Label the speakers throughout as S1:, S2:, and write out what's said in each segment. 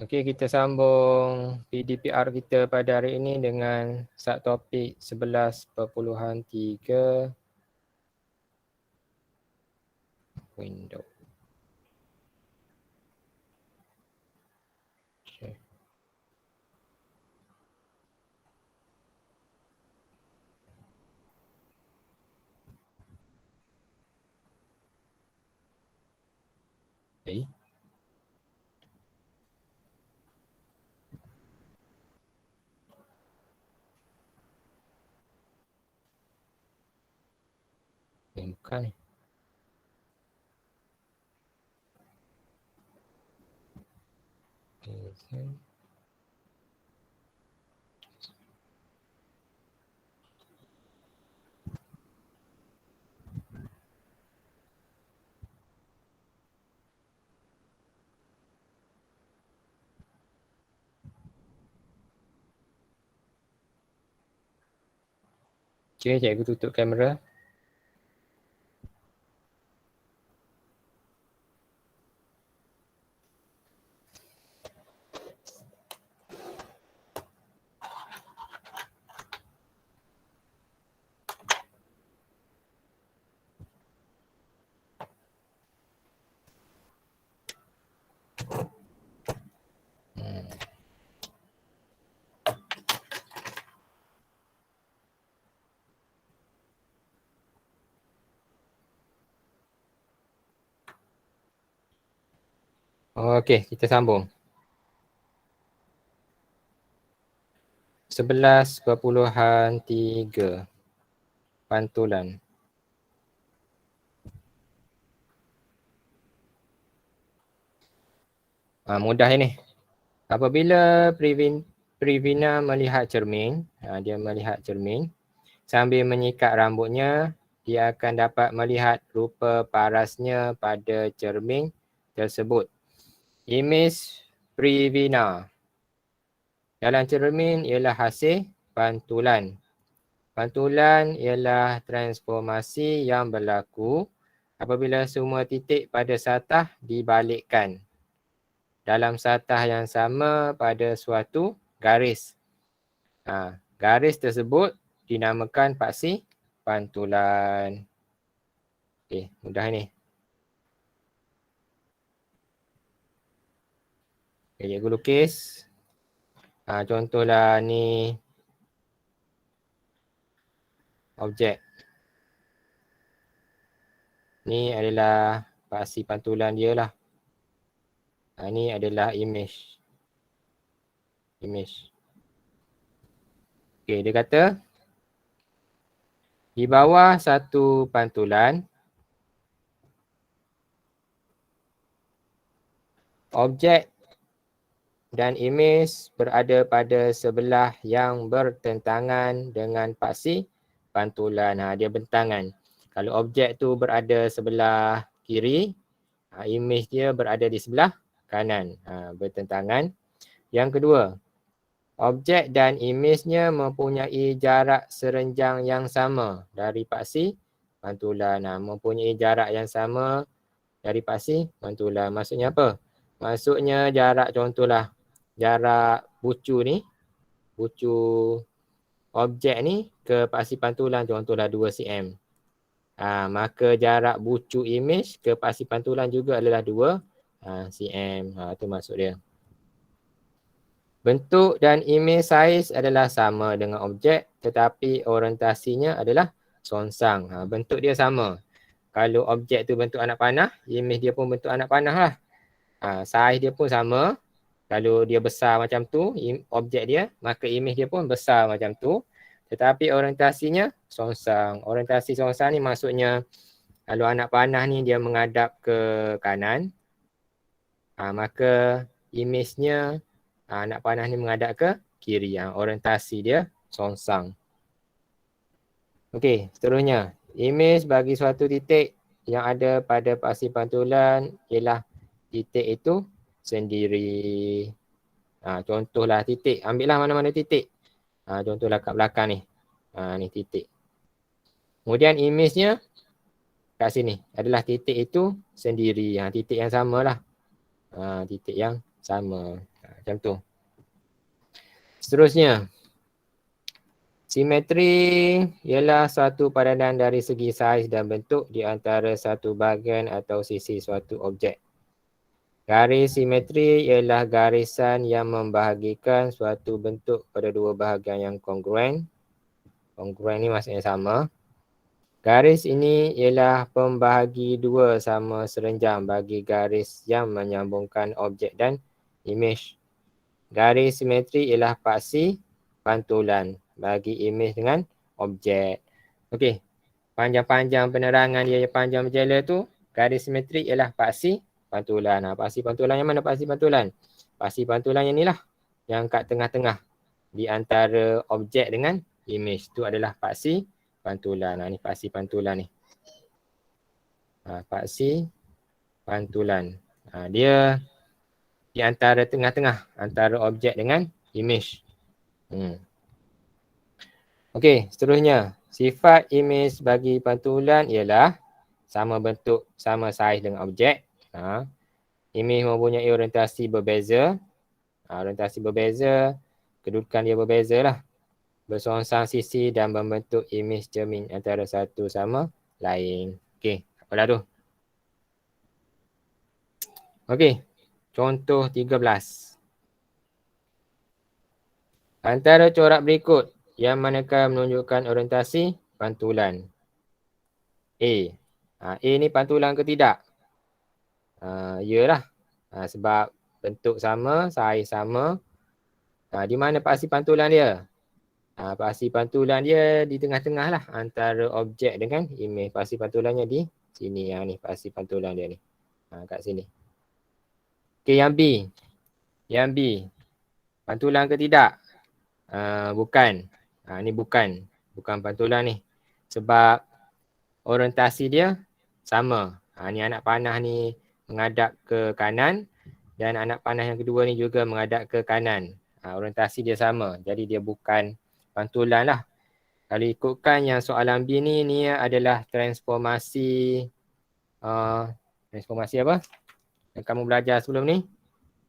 S1: Okey, kita sambung PDPR kita pada hari ini dengan subtopik 11.3 window. Okay. Okay. Bukan ni. Okay. Okay, cikgu tutup kamera. Okey, kita sambung. 11.3 pantulan. Mudah ini. Apabila Privina melihat cermin, dia melihat cermin, sambil menyikat rambutnya, dia akan dapat melihat rupa parasnya pada cermin tersebut. Imej Privina dalam cermin ialah hasil pantulan. Pantulan ialah transformasi yang berlaku apabila semua titik pada satah dibalikkan dalam satah yang sama pada suatu garis. Garis tersebut dinamakan paksi pantulan. Okey, mudah ni. Okay, cikgu lukis. Contohlah ni objek. Ni adalah paksi pantulan dia lah. Ni adalah imej. Okey, dia kata di bawah satu pantulan, objek dan imej berada pada sebelah yang bertentangan dengan paksi pantulan. Dia bentangan. Kalau objek tu berada sebelah kiri, imej dia berada di sebelah kanan. Bertentangan. Yang kedua, objek dan imejnya mempunyai jarak serenjang yang sama dari paksi pantulan. Mempunyai jarak yang sama dari paksi pantulan. Maksudnya apa? Maksudnya jarak, contohlah jarak bucu ni, bucu objek ni ke paksi pantulan contohlah 2 cm. Maka jarak bucu imej ke paksi pantulan juga adalah 2 cm. Itu maksud dia. Bentuk dan imej saiz adalah sama dengan objek tetapi orientasinya adalah songsang. Bentuk dia sama. Kalau objek tu bentuk anak panah, imej dia pun bentuk anak panah lah. Saiz dia pun sama. Kalau dia besar macam tu, objek dia, maka imej dia pun besar macam tu. Tetapi orientasinya songsang. Orientasi songsang ni maksudnya kalau anak panah ni dia menghadap ke kanan, maka imejnya anak panah ni menghadap ke kiri. Orientasi dia songsang. Okey, seterusnya. Imej bagi suatu titik yang ada pada paksi pantulan ialah titik itu sendiri. Contohlah titik. Ambillah mana-mana titik. Contohlah kat belakang ni. Ni titik. Kemudian imejnya kat sini adalah titik itu sendiri. Titik yang sama lah. Titik yang sama. Macam tu. Seterusnya. Simetri ialah suatu padanan dari segi saiz dan bentuk di antara satu bahagian atau sisi suatu objek. Garis simetri ialah garisan yang membahagikan suatu bentuk pada dua bahagian yang kongruen. Kongruen ni maksudnya sama. Garis ini ialah pembahagi dua sama serenjang bagi garis yang menyambungkan objek dan imej. Garis simetri ialah paksi pantulan bagi imej dengan objek. Okey. Panjang-panjang penerangan dia yang panjang berjala tu, garis simetri ialah paksi pantulan. Paksi pantulan yang mana paksi pantulan? Paksi pantulan yang ni lah. Yang kat tengah-tengah. Di antara objek dengan imej. Tu adalah paksi pantulan. Ni paksi pantulan ni. Paksi pantulan. Dia di antara tengah-tengah. Antara objek dengan imej. Okey, seterusnya. Sifat imej bagi pantulan ialah sama bentuk, sama saiz dengan objek. Imej mempunyai orientasi berbeza. Orientasi berbeza, kedudukan dia berbeza lah. Bersongsang sisi dan membentuk imej cermin antara satu sama lain. Okey, apalah tu. Okey, contoh 13. Antara corak berikut, yang manakah menunjukkan orientasi pantulan? A. A ni pantulan ke tidak? Yalah. Sebab bentuk sama, saiz sama. Di mana paksi pantulan dia? Paksi pantulan dia di tengah-tengah lah. Antara objek dengan imej. Paksi pantulannya di sini. Ni paksi pantulan dia ni. Kat sini. Okey, yang B. Yang B. Pantulan ke tidak? Bukan. Ni bukan. Bukan pantulan ni. Sebab orientasi dia sama. Ni anak panah ni menghadap ke kanan. Dan anak panah yang kedua ni juga menghadap ke kanan. Orientasi dia sama. Jadi dia bukan pantulan lah. Kalau ikutkan yang soalan B ni, ni adalah transformasi. Transformasi apa? Yang kamu belajar sebelum ni.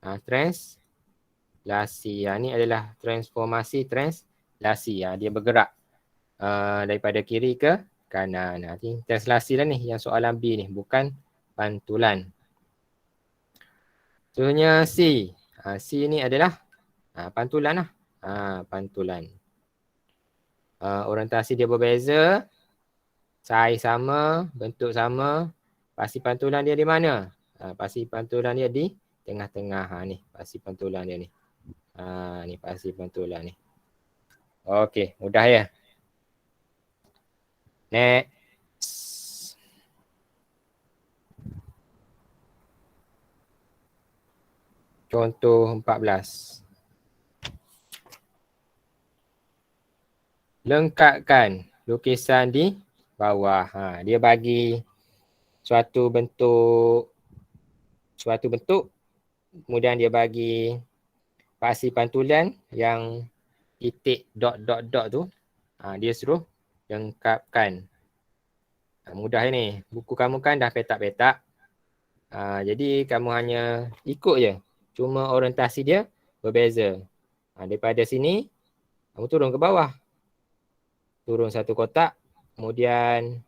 S1: Translasi. Ni adalah transformasi translasi. Dia bergerak daripada kiri ke kanan. Translasi lah ni yang soalan B ni. Bukan pantulan. Contohnya C. C ni adalah pantulan lah. Pantulan. Orientasi dia berbeza. Saiz sama. Bentuk sama. Paksi pantulan dia di mana? Paksi pantulan dia di tengah-tengah. Ni paksi pantulan dia ni. Ni paksi pantulan ni. Okey, mudah ya. Next. Contoh 14. Lengkapkan lukisan di bawah. Dia bagi suatu bentuk. Kemudian dia bagi paksi pantulan yang titik dot tu. Dia suruh lengkapkan. Mudah ni. Buku kamu kan dah petak-petak. Jadi kamu hanya ikut je. Cuma orientasi dia berbeza. Daripada sini, kamu turun ke bawah. Turun satu kotak. Kemudian,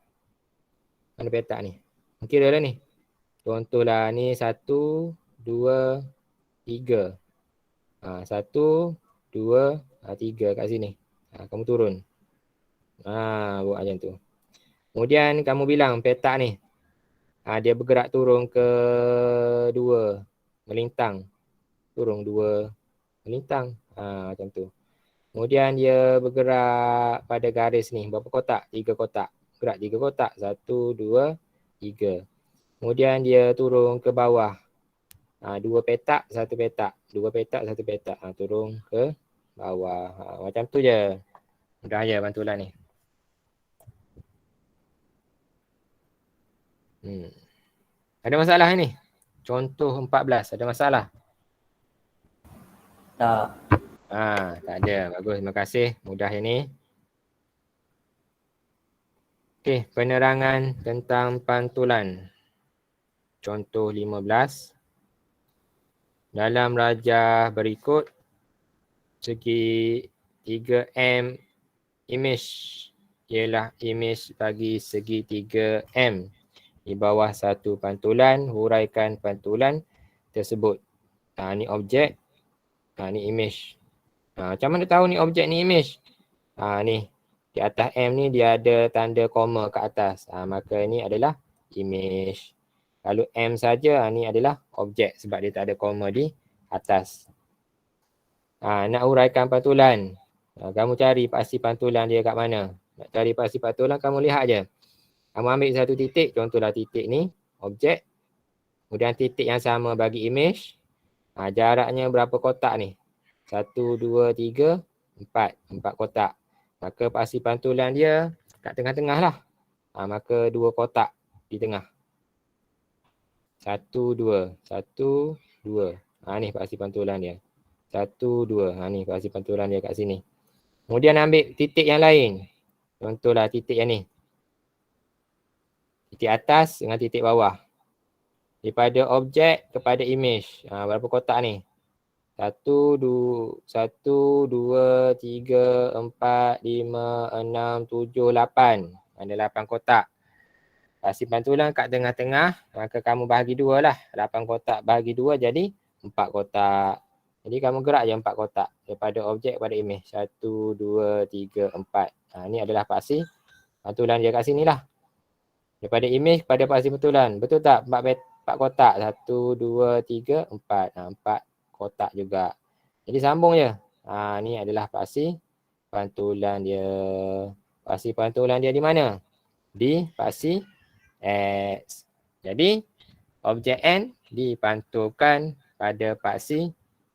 S1: mana petak ni? Kira lah ni. Contohlah ni 1, 2, 3. 1, 2, 3 kat sini. Kamu turun. Buat macam tu. Kemudian kamu bilang petak ni. Dia bergerak turun ke 2. Melintang. Turun 2. Melintang. Macam tu. Kemudian dia bergerak pada garis ni. Berapa kotak? 3 kotak. Gerak 3 kotak. 1, 2, 3. Kemudian dia turun ke bawah. 2 petak, 1 petak. 2 petak, 1 petak. Turun ke bawah. Macam tu je. Mudah je pantulan ni. Ada masalah ni? Contoh 14. Ada masalah?
S2: Tak.
S1: Tak ada. Bagus. Terima kasih. Mudah ini. Okey. Penerangan tentang pantulan. Contoh 15. Dalam rajah berikut, segi 3M image ialah image bagi segi 3M. Di bawah satu pantulan, huraikan pantulan tersebut. Ni objek, ni image. Macam mana tahu ni objek ni image? Ni di atas M ni dia ada tanda koma ke atas. Maka ni adalah image. Kalau M saja, ni adalah objek sebab dia tak ada koma di atas. Nak huraikan pantulan. Kamu cari paksi pantulan dia kat mana? Nak cari paksi pantulan, kamu lihat je. Kamu ambil satu titik, contohlah titik ni, objek. Kemudian titik yang sama bagi image. Jaraknya berapa kotak ni? 1, 2, 3, 4. 4 kotak. Maka paksi pantulan dia kat tengah-tengah lah. Maka 2 kotak di tengah. 1, 2. 1, 2. Ni paksi pantulan dia. 1, 2. Ni paksi pantulan dia kat sini. Kemudian ambil titik yang lain. Contohlah titik yang ni. Titik atas dengan titik bawah. Daripada objek kepada image. Berapa kotak ni? 1, 2, 3, 4, 5, 6, 7, 8. Ada 8 kotak. Paksi pantulan kat tengah-tengah. Maka kamu bahagi 2 lah. 8 kotak bahagi 2 jadi 4 kotak. Jadi kamu gerak je 4 kotak. Daripada objek kepada image. 1, 2, 3, 4. Ni adalah paksi pantulan dia kat sini lah. Daripada image kepada paksi pantulan. Betul tak? 4 kotak. 1, 2, 3, 4. 4 kotak juga. Jadi sambung je. Ni adalah paksi pantulan dia. Paksi pantulan dia di mana? Di paksi X. Jadi objek N dipantulkan pada paksi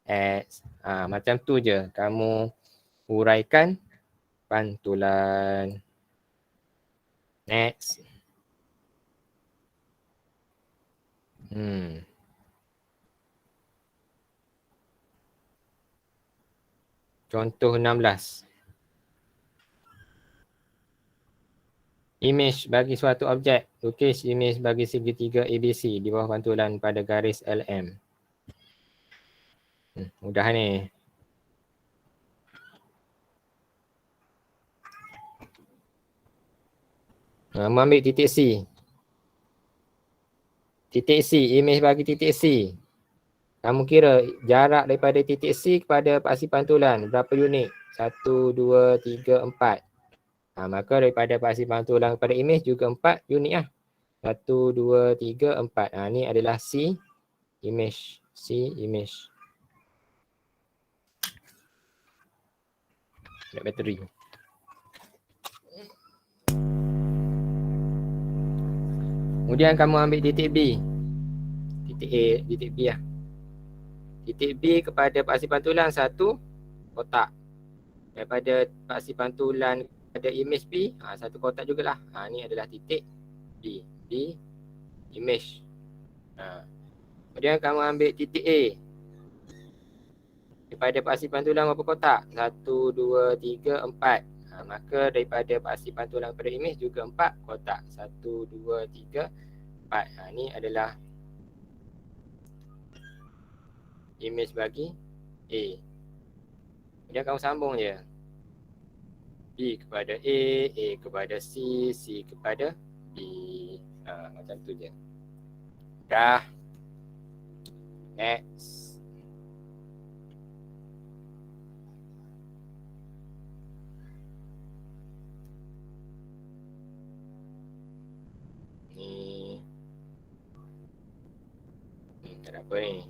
S1: X. Macam tu je kamu huraikan pantulan. Next. Contoh 16. Image bagi suatu objek. Lukis image bagi segitiga ABC di bawah pantulan pada garis LM. Mudah ni. Ambil titik C. Titik C, image bagi titik C. Kamu kira jarak daripada titik C kepada paksi pantulan berapa unit? 1, 2, 3, 4. Maka daripada paksi pantulan kepada image juga 4 unit lah. 1, 2, 3, 4. Ni adalah C image. C image. Nak bateri. Kemudian kamu ambil titik B. Titik A, titik B lah. Titik B kepada paksi pantulan 1 kotak. Daripada paksi pantulan kepada image B, 1 kotak jugalah. Ni adalah titik B. B image. Kemudian kamu ambil titik A. Daripada paksi pantulan berapa kotak? 1, 2, 3, 4. Maka daripada paksi pantulan kepada image juga 4 kotak. 1, 2, 3, 4. Ni adalah image bagi A. Kemudian kamu sambung je. B kepada A kepada C, C kepada B. Macam tu je. Dah. Next. Tak ada apa ni.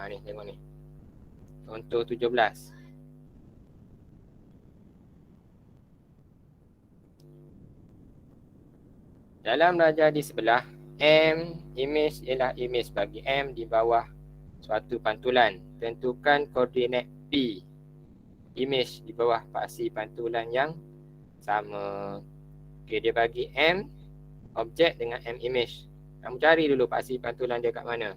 S1: Ni tengok ni. Contoh 17. Dalam rajah di sebelah, M image ialah image bagi M di bawah suatu pantulan. Tentukan koordinat P image di bawah paksi pantulan yang sama. Okey, dia bagi M objek dengan M image. Kamu cari dulu paksi pantulan dia kat mana.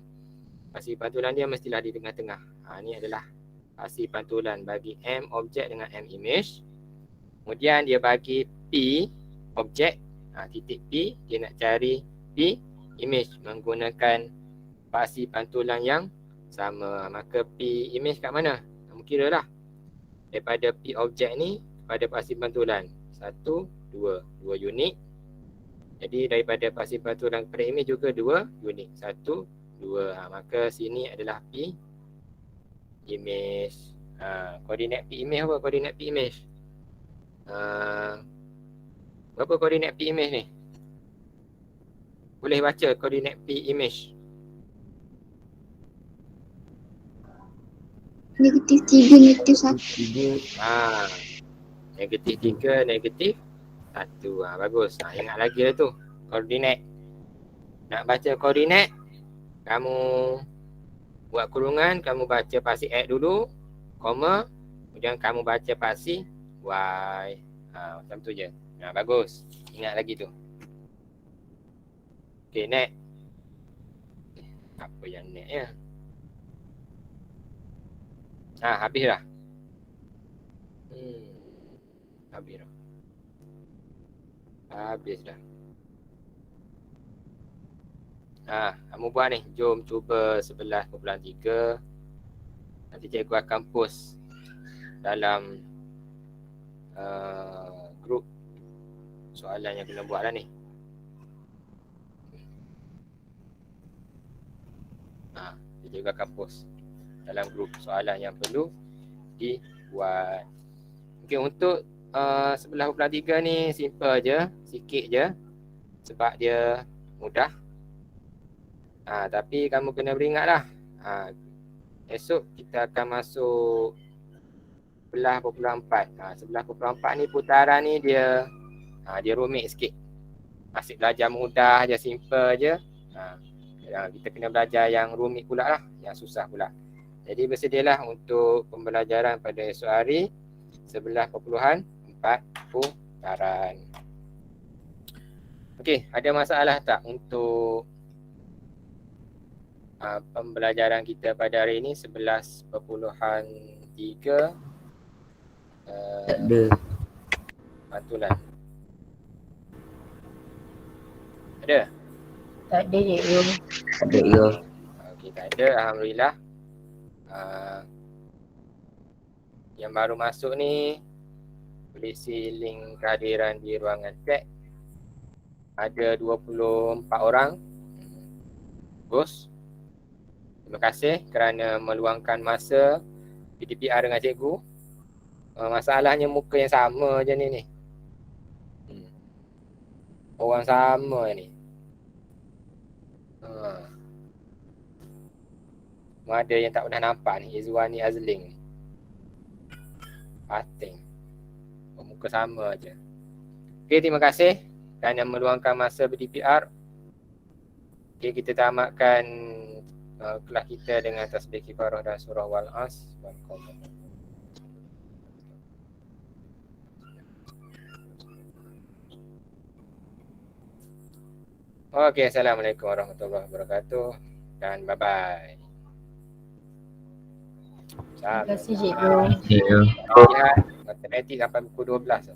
S1: Paksi pantulan dia mestilah di tengah-tengah. Ni adalah paksi pantulan bagi M objek dengan M image. Kemudian dia bagi P objek. Titik P, dia nak cari P image menggunakan pasi pantulan yang sama. Maka P image kat mana? Kamu kira lah. Daripada P objek ni kepada pasi pantulan. 1, 2 unit. Jadi daripada pasi pantulan kepada image juga 2 unit. 1, 2. Maka sini adalah P image. Koordinat P image apa? Koordinat P image. Berapa koordinat P image ni? Boleh baca koordinat P image.
S2: Negatif 3, negatif 1.
S1: Negatif 3, negatif 1. Bagus. Ingat lagi lah tu. Koordinat. Nak baca koordinat, kamu buat kurungan, kamu baca pasi X dulu, koma, kemudian kamu baca pasi Y. Macam tu je. Bagus. Ingat lagi tu. Okay, next. Apa yang next ya? Habis dah. Habis dah. Habis dah. Kamu buat ni. Jom cuba 11.3. Nanti cikgu akan post dalam grup soalan yang kena buat lah ni. Cikgu akan post dalam grup soalan yang perlu dibuat. Okay, untuk 11.3 ni simple je, sikit je sebab dia mudah. Tapi kamu kena beringat lah. Esok kita akan masuk 11.4. 11.4 ni putaran ni dia rumit sikit. Asyik belajar mudah je, simple je. Kita kena belajar yang rumit pula lah, yang susah pula. Jadi bersedialah untuk pembelajaran pada esok hari 11.4 putaran. Okey, ada masalah tak untuk pembelajaran kita pada hari ini 11.3?
S3: Ada.
S1: Pantulan. Ada?
S2: Tak ada cikgu.
S3: Ada ya.
S1: Okey, tak ada. Alhamdulillah. Yang baru masuk ni boleh isi link kehadiran di ruangan chat. Ada 24 orang. Bagus. Terima kasih kerana meluangkan masa PDPR dengan cikgu. Masalahnya muka yang sama je ni. Orang sama ni. Ada yang tak pernah nampak ni, Izwani Azling ni. Pating. Muka sama je. Okey, terima kasih kerana meluangkan masa ber-DPR. Okey, kita tamatkan kelas kita dengan tasbih kifarah dan surah Wal-As. Okey, Assalamualaikum warahmatullahi wabarakatuh dan bye-bye.
S2: Terima kasih cikgu.
S1: Lihat matematik sampai pukul 12.